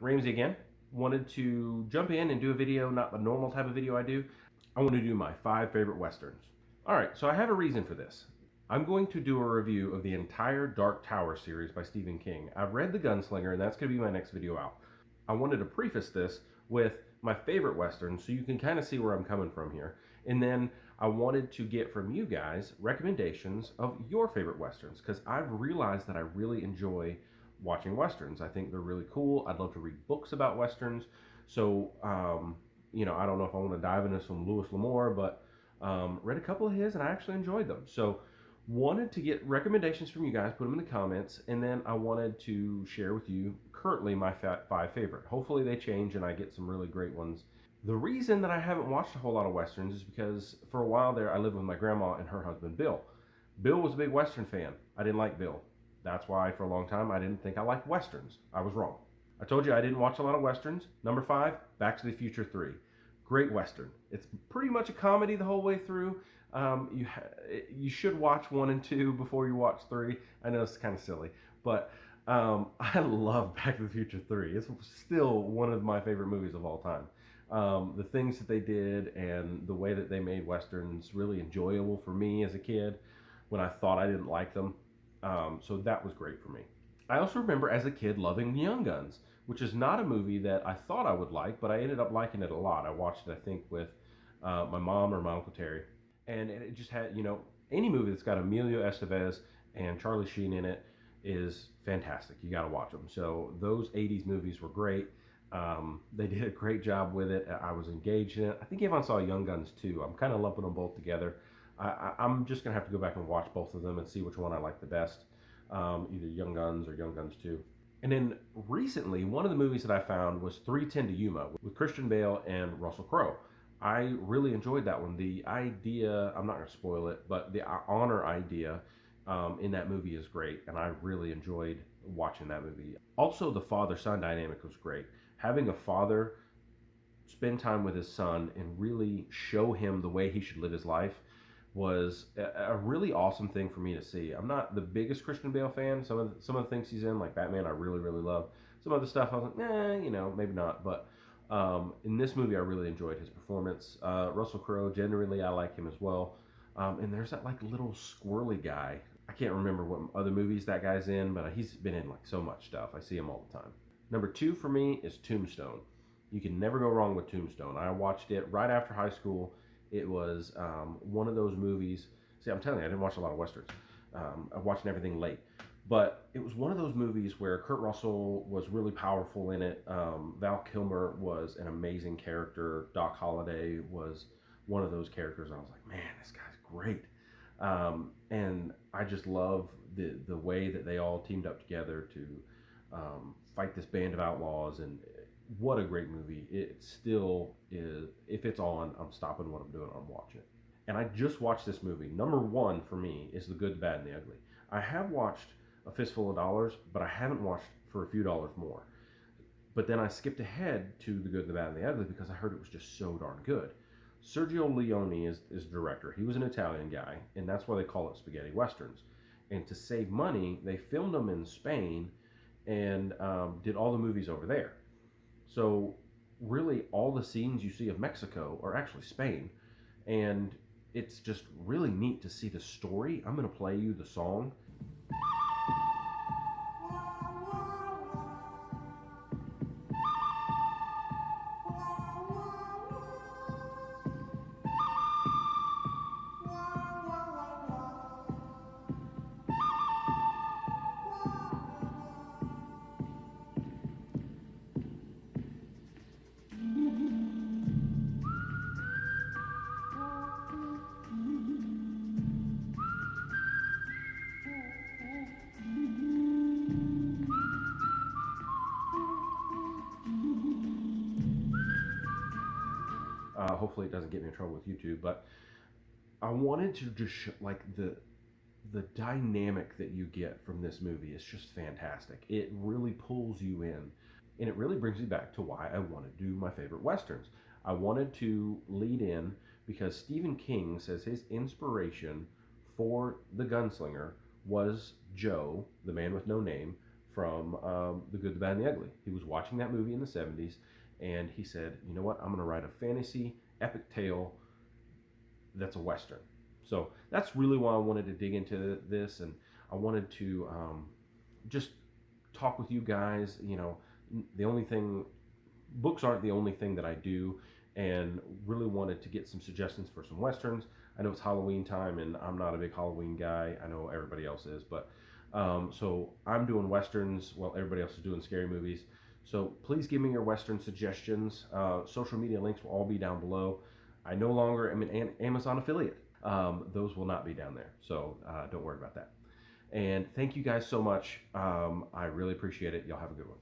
Ramsey again. Wanted to jump in and do a video, not the normal type of video I do. I want to do my 5 favorite Westerns. Alright, so I have a reason for this. I'm going to do a review of the entire Dark Tower series by Stephen King. I've read The Gunslinger, and that's going to be my next video out. I wanted to preface this with my favorite Westerns so you can kind of see where I'm coming from here. And then I wanted to get from you guys recommendations of your favorite Westerns because I've realized that I really enjoy watching Westerns. I think they're really cool. I'd love to read books about Westerns. So, I don't know if I want to dive into some Louis L'Amour, but read a couple of his and I actually enjoyed them. So, wanted to get recommendations from you guys, put them in the comments, and then I wanted to share with you currently my 5 favorite. Hopefully they change and I get some really great ones. The reason that I haven't watched a whole lot of Westerns is because for a while there I lived with my grandma and her husband Bill. Bill was a big Western fan. I didn't like Bill. That's why for a long time I didn't think I liked Westerns. I was wrong. I told you I didn't watch a lot of Westerns. Number 5, Back to the Future 3. Great Western. It's pretty much a comedy the whole way through. You should watch 1 and 2 before you watch 3. I know it's kind of silly, but I love Back to the Future 3. It's still one of my favorite movies of all time. The things that they did and the way that they made Westerns really enjoyable for me as a kid when I thought I didn't like them. So that was great for me. I also remember as a kid loving Young Guns, which is not a movie that I thought I would like, but I ended up liking it a lot. I watched it, I think, with my mom or my Uncle Terry. And it just had, any movie that's got Emilio Estevez and Charlie Sheen in it is fantastic. You got to watch them. So those 80s movies were great. They did a great job with it. I was engaged in it. I think Avon saw Young Guns too. I'm kind of lumping them both together. I'm just going to have to go back and watch both of them and see which one I like the best. Either Young Guns or Young Guns 2. And then recently, one of the movies that I found was 3:10 to Yuma with Christian Bale and Russell Crowe. I really enjoyed that one. The idea, I'm not going to spoil it, but the honor idea in that movie is great, and I really enjoyed watching that movie. Also, the father-son dynamic was great. Having a father spend time with his son and really show him the way he should live his life was a really awesome thing for me to see. I'm not the biggest Christian Bale fan. Some of the things he's in, like Batman, I really really love. Some other stuff I was like, maybe not. But in this movie, I really enjoyed his performance. Russell Crowe, generally, I like him as well. And there's that like little squirrely guy. I can't remember what other movies that guy's in, but he's been in like so much stuff. I see him all the time. Number 2 for me is Tombstone. You can never go wrong with Tombstone. I watched it right after high school. It was one of those movies. See, I'm telling you, I didn't watch a lot of Westerns. I watched everything late. But it was one of those movies where Kurt Russell was really powerful in it. Val Kilmer was an amazing character. Doc Holliday was one of those characters. I was like, man, this guy's great. And I just love the way that they all teamed up together to fight this band of outlaws. And what a great movie. It still is. If it's on, I'm stopping what I'm doing. I'm watching it. And I just watched this movie. Number 1 for me is The Good, the Bad, and the Ugly. I have watched A Fistful of Dollars, but I haven't watched For a Few Dollars More. But then I skipped ahead to The Good, the Bad, and the Ugly because I heard it was just so darn good. Sergio Leone is the director. He was an Italian guy, and that's why they call it spaghetti westerns. And to save money, they filmed them in Spain and did all the movies over there. So really all the scenes you see of Mexico are actually Spain. And it's just really neat to see the story. I'm going to play you the song. Hopefully it doesn't get me in trouble with YouTube, but I wanted to just like the dynamic that you get from this movie is just fantastic. It really pulls you in, and it really brings me back to why I want to do my favorite westerns. I wanted to lead in because Stephen King says his inspiration for The Gunslinger was Joe, the man with no name, from The Good, the Bad, and the Ugly. He was watching that movie in the 70s, and he said, you know what, I'm going to write a fantasy epic tale that's a Western. So that's really why I wanted to dig into this, and I wanted to just talk with you guys. You know, the only thing, books aren't the only thing that I do, and really wanted to get some suggestions for some Westerns. I know it's Halloween time, and I'm not a big Halloween guy. I know everybody else is, but so I'm doing Westerns while everybody else is doing scary movies. So please give me your Western suggestions. Social media links will all be down below. I no longer am an Amazon affiliate. Those will not be down there, so don't worry about that. And thank you guys so much. I really appreciate it. Y'all have a good one.